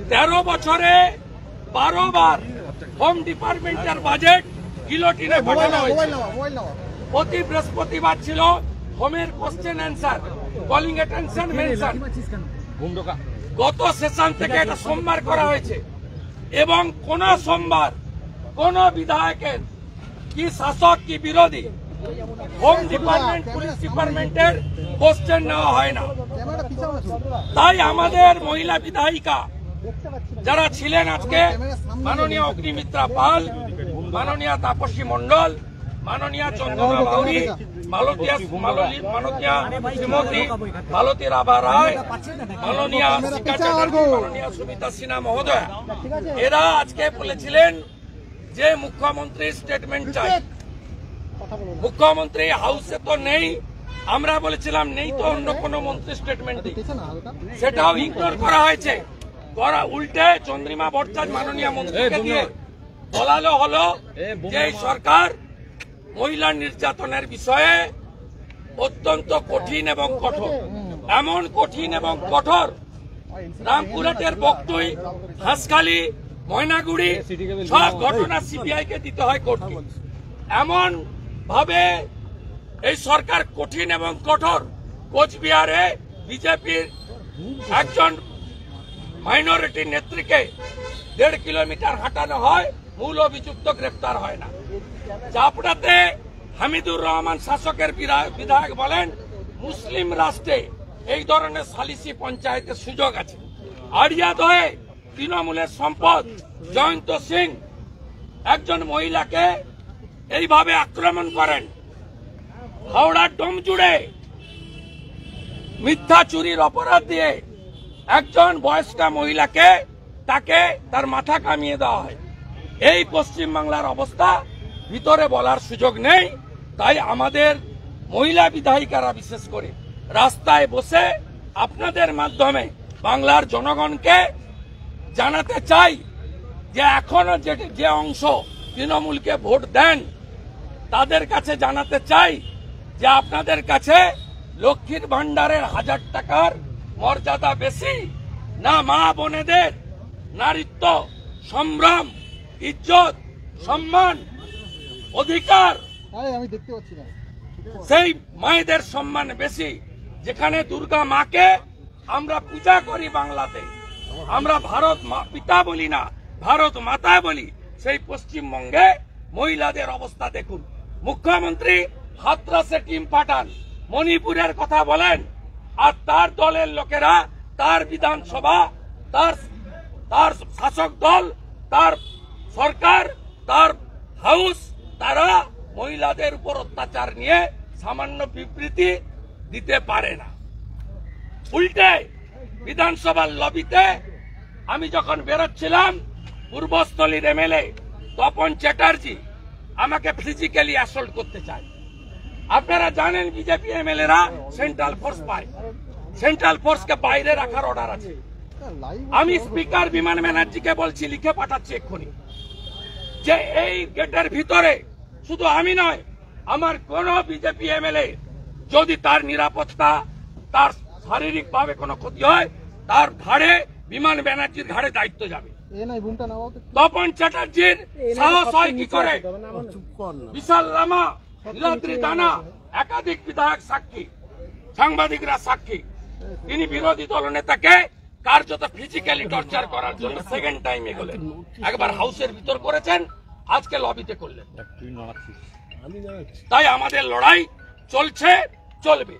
তেরো বছরে 12 বার হোম ডিপার্টমেন্টের বাজেট গিলোটিনে পাঠানো হয়েছে। প্রতি বৃহস্পতিবার ছিল হোমের question answer, calling attention mention. গত সেশন থেকে এটা সোমবার করা হয়েছে এবং কোন সোমবার কোন বিধায়কের কি শাসক কি বিরোধী হোম ডিপার্টমেন্ট পুলিশ ডিপার্টমেন্টের কোশ্চেন নেওয়া হয় না। তাই আমাদের মহিলা বিধায়িকা যারা ছিলেন আজকে, মাননীয় অগ্নিমিত্রা পাল, মাননীয় তাপসী মন্ডল, মাননীয় চন্দনা বাউরি, মালতীয় শ্রীমতী মালতী রাভা রায়, মাননীয় শিখা চ্যাটার্জি, মাননীয় সুমিতা সিনহা মহোদয়া, এরা আজকে বলেছিলেন যে মুখ্যমন্ত্রী স্টেটমেন্ট চাই। মুখ্যমন্ত্রী হাউসে তো নেই, আমরা বলেছিলাম নেই তো অন্য কোন মন্ত্রী স্টেটমেন্ট দিই, সেটাও ইগনোর করা হয়েছে। উল্টে চন্দ্রিমা ভট্টাচার্য মাননীয় মন্ত্রীকে দিয়ে বলালো হলো যে সরকার মহিলা নির্যাতনের বিষয়ে অত্যন্ত কঠিন এবং কঠোর, এমন কঠিন এবং কঠোর রামপুরহাটের বকটুই, হাঁসখালি, ময়নাগুড়ি সব ঘটনা সিবিআই কে দিতে হয় কোর্টকে। এমন ভাবে এই সরকার কঠিন এবং কঠোর। কোচবিহারে বিজেপির একজন মাইনরিটি নেত্রীকে 1.5 কিলোমিটার হাঁটানো হয়, মূল অভিযুক্ত গ্রেপ্তার হয় না। চাপড়াতে হামিদুর রহমান শাসকের বিধায়ক বলেন মুসলিম রাষ্ট্রে এই ধরনের সালিসি পঞ্চায়েতের সুযোগ আছে। আড়িয়াদহে তৃণমূলের সম্পদ জয়ন্ত সিং একজন মহিলাকে এইভাবে আক্রমণ করেন। হাওড়ার ডোমজুড়ে মিথ্যা চুরির অপরাধ দিয়ে একজন বয়স্কা মহিলাকে তাকে তার মাথা কামিয়ে দেওয়া হয়। এই পশ্চিমবাংলার অবস্থা ভিতরে বলার সুযোগ নেই। তাই আমাদের মহিলা বিধায়িকারা বিশেষ করে রাস্তায় বসে আপনাদের মাধ্যমে বাংলার জনগণকে জানাতে চাই যে এখনো যে অংশ তৃণমূলকে ভোট দেন তাদের কাছে জানাতে চাই যে আপনাদের কাছে লক্ষ্মীর ভান্ডারের 1000 টাকার মর্যাদা বেশি না, মা বোনেদের নারীত্ব, সম্ভ্রম, ইজ্জত, সম্মান, অধিকার, আমি দেখতে পাচ্ছি না সেই মায়েদের সম্মান বেশি। যেখানে দুর্গা মাকে আমরা পূজা করি বাংলাতে, আমরা ভারত পিতা বলি না, ভারত মাতা বলি, সেই পশ্চিমবঙ্গে মহিলাদের অবস্থা দেখুন। মুখ্যমন্ত্রী হাতরাসে টিম পাঠান, মণিপুরের কথা বলেন, আর তার দলের লোকেরা তার বিধানসভা, তার শাসক দল, তার সরকার, তার হাউস, তারা মহিলাদের উপর অত্যাচার নিয়ে সামান্য বিবৃতি দিতে পারে না। উল্টে বিধানসভার লবিতে আমি যখন বেরোচ্ছিলাম, পূর্বস্থলীর এমএলএ তপন চ্যাটার্জি আমাকে ফিজিক্যালি অ্যাসল্ট করতে চায়। আপনারা জানেন বিজেপি এমএলএরা সেন্ট্রাল ফোর্স পায়, সেন্ট্রাল ফোর্সকে বাইরে রাখার অর্ডার আছে। আমি স্পিকার বিমান ব্যানার্জিকে বলছি, লিখে পাঠাচ্ছি এক্ষুনি, যে এই গেটের ভিতরে শুধু আমি নয়, আমার কোন বিজেপি এমএলএ যদি তার নিরাপত্তা, তার শারীরিক ভাবে কোনো ক্ষতি হয়, তার ঘাড়ে, বিমান ব্যানার্জির ঘাড়ে দায়িত্ব যাবে। তপন চ্যাটার্জির সাহস হয় কি করে? বিশাল লামা, নীলাদ্রি দানা, একাধিক বিধায়ক সাক্ষী, সাংবাদিকরা সাক্ষী। তিনি বিরোধী দল নেতাকে কার্যত ফিজিক্যালি টর্চার করার জন্য সেকেন্ড টাইম এগোলেন। একবার হাউসের ভিতর করেছেন, আজকে লবিতে করলেন। তাই আমাদের লড়াই চলছে, চলবে।